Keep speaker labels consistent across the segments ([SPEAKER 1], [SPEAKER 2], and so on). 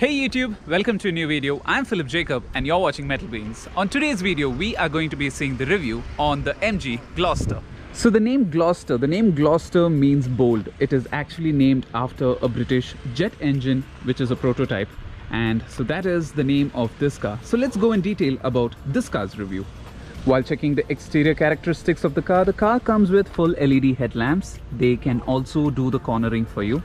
[SPEAKER 1] Hey YouTube, welcome to a new video. I'm Philip Jacob and you're watching Metal Beans. On today's video, we are going to be seeing the review on the MG Gloucester. So the name Gloucester means bold. It is actually named after a British jet engine, which is a prototype. And so that is the name of this car. So let's go in detail about this car's review. While checking the exterior characteristics of the car comes with full LED headlamps. They can also do the cornering for you.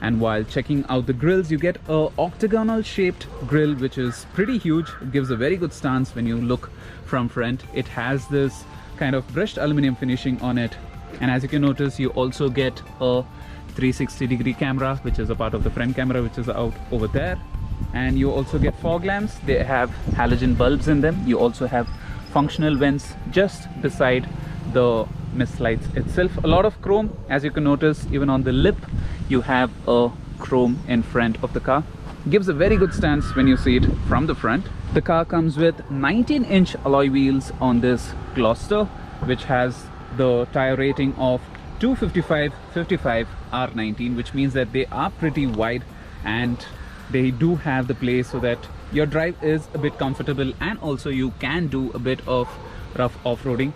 [SPEAKER 1] And while checking out the grills, you get a octagonal shaped grill, which is pretty huge. It gives a very good stance when you look from front. It has this kind of brushed aluminum finishing on it. And as you can notice, you also get a 360-degree camera, which is a part of the front camera, which is out over there. And you also get fog lamps. They have halogen bulbs in them. You also have functional vents just beside the mist lights itself. A lot of chrome, as you can notice. Even on the lip you have a chrome in front of the car. Gives a very good stance when you see it from the front. The car comes with 19-inch alloy wheels on this Gloucester, which has the tire rating of 255/55 R19, which means that they are pretty wide and they do have the play so that your drive is a bit comfortable, and also you can do a bit of rough off-roading.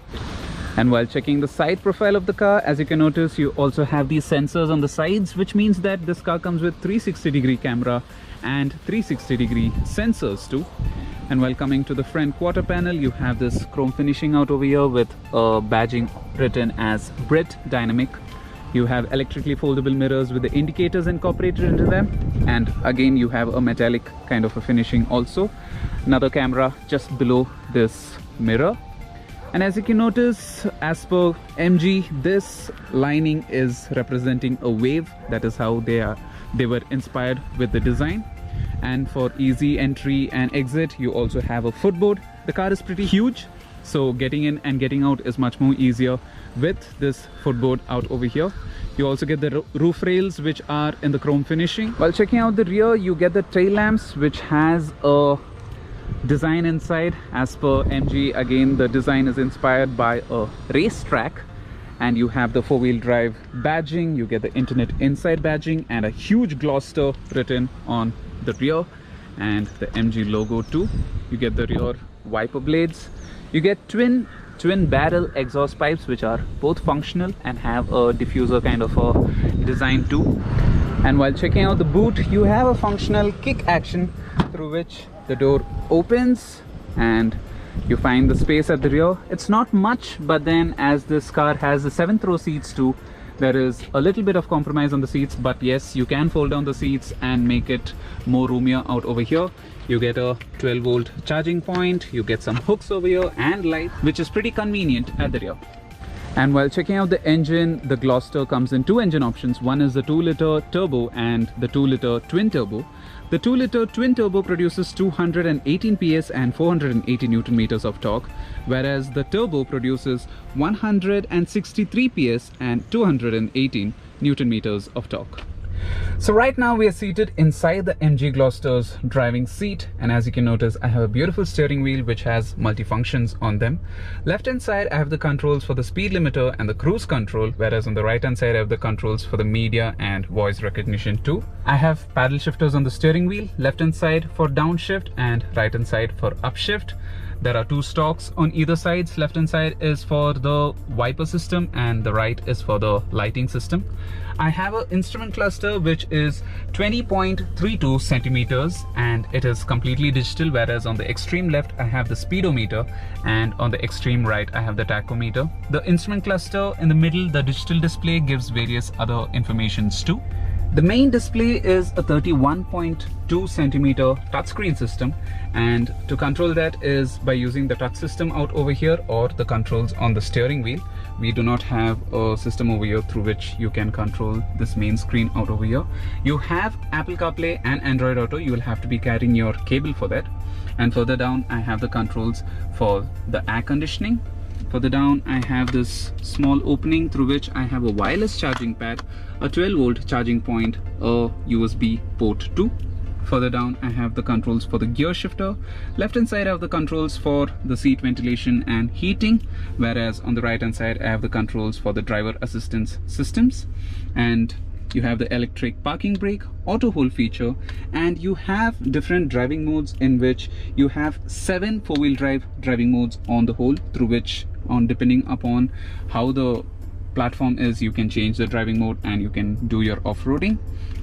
[SPEAKER 1] And while checking the side profile of the car, as you can notice, you also have these sensors on the sides, which means that this car comes with 360-degree camera and 360-degree sensors too. And while coming to the front quarter panel, you have this chrome finishing out over here with a badging written as Brit Dynamic. You have electrically foldable mirrors with the indicators incorporated into them. And again, you have a metallic kind of a finishing also. Another camera just below this mirror. And as you can notice, as per MG, this lining is representing a wave. That is how they were inspired with the design. And for easy entry and exit, you also have a footboard. The car is pretty huge, so getting in and getting out is much more easier with this footboard out over here. You also get the roof rails, which are in the chrome finishing. While checking out the rear, you get the tail lamps, which has a design inside. As per MG, again, the design is inspired by a racetrack. And you have the four-wheel drive badging. You get the internet inside badging and a huge Gloucester written on the rear, and the MG logo too. You get the rear wiper blades. You get twin barrel exhaust pipes, which are both functional and have a diffuser kind of a design too. And while checking out the boot, you have a functional kick action through which the door opens and you find the space at the rear. It's not much, but then as this car has the 7th row seats too, there is a little bit of compromise on the seats, but yes, you can fold down the seats and make it more roomier out over here. You get a 12-volt charging point, you get some hooks over here and light, which is pretty convenient at the rear. And while checking out the engine, the Gloucester comes in two engine options. One is the 2-liter turbo and the 2-liter twin turbo. The 2-liter twin turbo produces 218 PS and 480 Newton meters of torque, whereas the turbo produces 163 PS and 218 Newton meters of torque. So right now we are seated inside the MG Gloucester's driving seat, and as you can notice, I have a beautiful steering wheel which has multifunctions on them. Left hand side I have the controls for the speed limiter and the cruise control, whereas on the right hand side I have the controls for the media and voice recognition too. I have paddle shifters on the steering wheel, left hand side for downshift and right hand side for upshift. There are two stalks on either sides. Left hand side is for the wiper system and the right is for the lighting system. I have an instrument cluster which is 20.32 centimeters and it is completely digital, whereas on the extreme left I have the speedometer and on the extreme right I have the tachometer. The instrument cluster in the middle, the digital display, gives various other informations too. The main display is a 31.2 centimeter touchscreen system, and to control that is by using the touch system out over here or the controls on the steering wheel. We do not have a system over here through which you can control this main screen out over here. You have Apple CarPlay and Android Auto. You will have to be carrying your cable for that. And further down I have the controls for the air conditioning. Further down I have this small opening through which I have a wireless charging pad, a 12-volt charging point, a USB port too. Further down I have the controls for the gear shifter. Left hand side I have the controls for the seat ventilation and heating, whereas on the right hand side I have the controls for the driver assistance systems. And you have the electric parking brake, auto hold feature, and you have different driving modes in which you have 7 4-wheel drive driving modes on the whole, through which, depending upon how the platform is, you can change the driving mode and you can do your off-roading.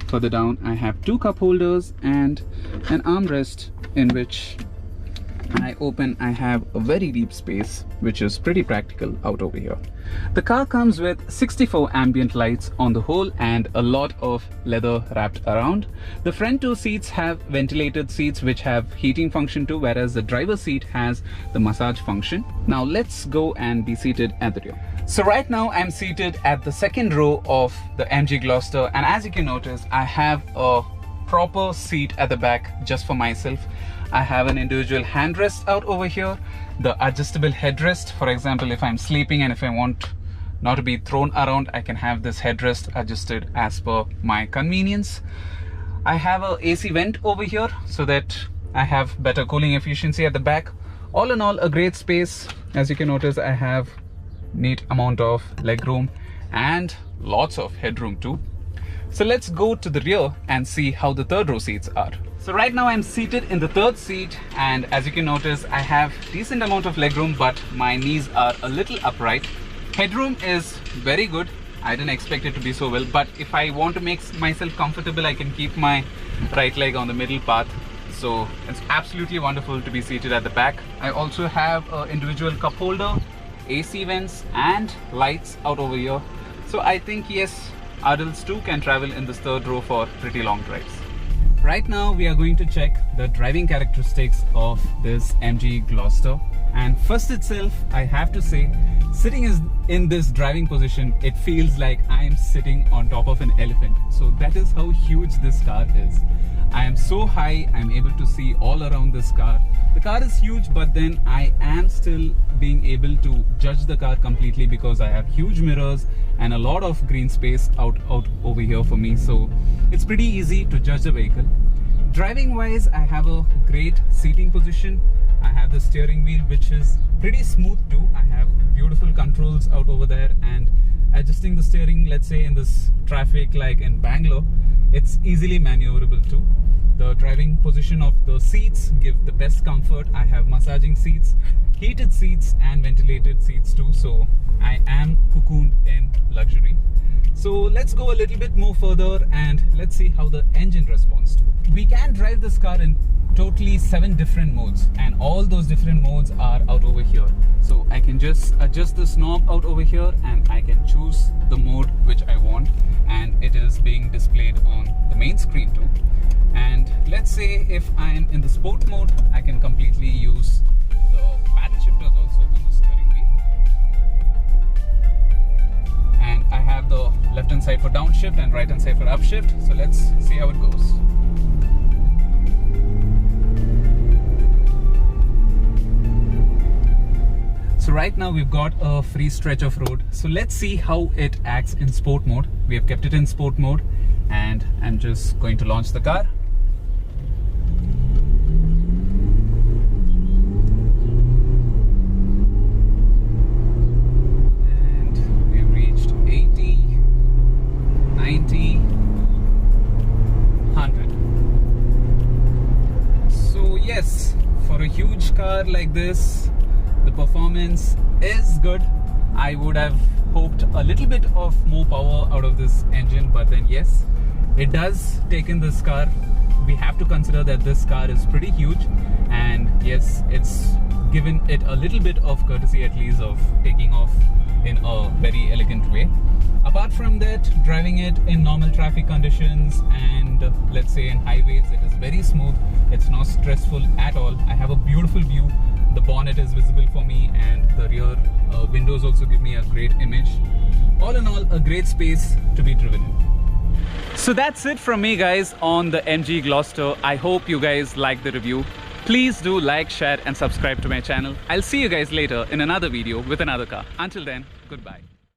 [SPEAKER 1] Further down, I have 2 cup holders and an armrest in which when I open, I have a very deep space, which is pretty practical out over here. The car comes with 64 ambient lights on the whole and a lot of leather wrapped around. The front 2 seats have ventilated seats which have heating function too, whereas the driver's seat has the massage function. Now let's go and be seated at the rear. So right now I'm seated at the second row of the MG Gloucester, and as you can notice, I have a proper seat at the back just for myself. I have an individual handrest out over here, the adjustable headrest. For example, if I'm sleeping and if I want not to be thrown around, I can have this headrest adjusted as per my convenience. I have a AC vent over here so that I have better cooling efficiency at the back. All in all, a great space. As you can notice, I have neat amount of leg room and lots of headroom too. So let's go to the rear and see how the third row seats are. So right now I'm seated in the third seat, and as you can notice, I have decent amount of legroom, but my knees are a little upright. Headroom is very good. I didn't expect it to be so well, but if I want to make myself comfortable, I can keep my right leg on the middle path. So it's absolutely wonderful to be seated at the back. I also have an individual cup holder, AC vents and lights out over here. So I think yes, adults too can travel in this third row for pretty long drives. Right now we are going to check the driving characteristics of this MG Gloucester, and first itself I have to say, sitting in this driving position, it feels like I am sitting on top of an elephant. So that is how huge this car is. I am so high, I'm able to see all around this car. The car is huge, but then I am still being able to judge the car completely because I have huge mirrors and a lot of green space out over here for me. So it's pretty easy to judge the vehicle. Driving wise, I have a great seating position. I have the steering wheel, which is pretty smooth too. I have beautiful controls out over there, and adjusting the steering, let's say in this traffic like in Bangalore, it's easily maneuverable too. The driving position of the seats give the best comfort. I have massaging seats, heated seats and ventilated seats too, so I am cocooned in luxury. So let's go a little bit more further and let's see how the engine responds to. We can drive this car in totally 7 different modes, and all those different modes are out over here. So I can just adjust this knob out over here and I can choose the mode which I want, and it is being displayed on the main screen too. And let's say if I'm in the sport mode, I can completely use the paddle shifters also on the steering wheel. And I have the left hand side for downshift and right hand side for upshift. So let's see how it goes. So right now we've got a free stretch of road. So let's see how it acts in sport mode. We have kept it in sport mode and I'm just going to launch the car. And we've reached 80, 90, 100. So yes, for a huge car like this, the performance is good. I would have hoped a little bit of more power out of this engine, but then yes, it does take in this car. We have to consider that this car is pretty huge, and yes, it's given it a little bit of courtesy at least of taking off in a very elegant way. Apart from that, driving it in normal traffic conditions and let's say in highways, it is very smooth. It's not stressful at all. I have a beautiful view. The bonnet is visible for me and the rear windows also give me a great image. All in all, a great space to be driven in. So that's it from me guys on the MG Gloucester. I hope you guys like the review. Please do like, share and subscribe to my channel. I'll see you guys later in another video with another car. Until then, goodbye.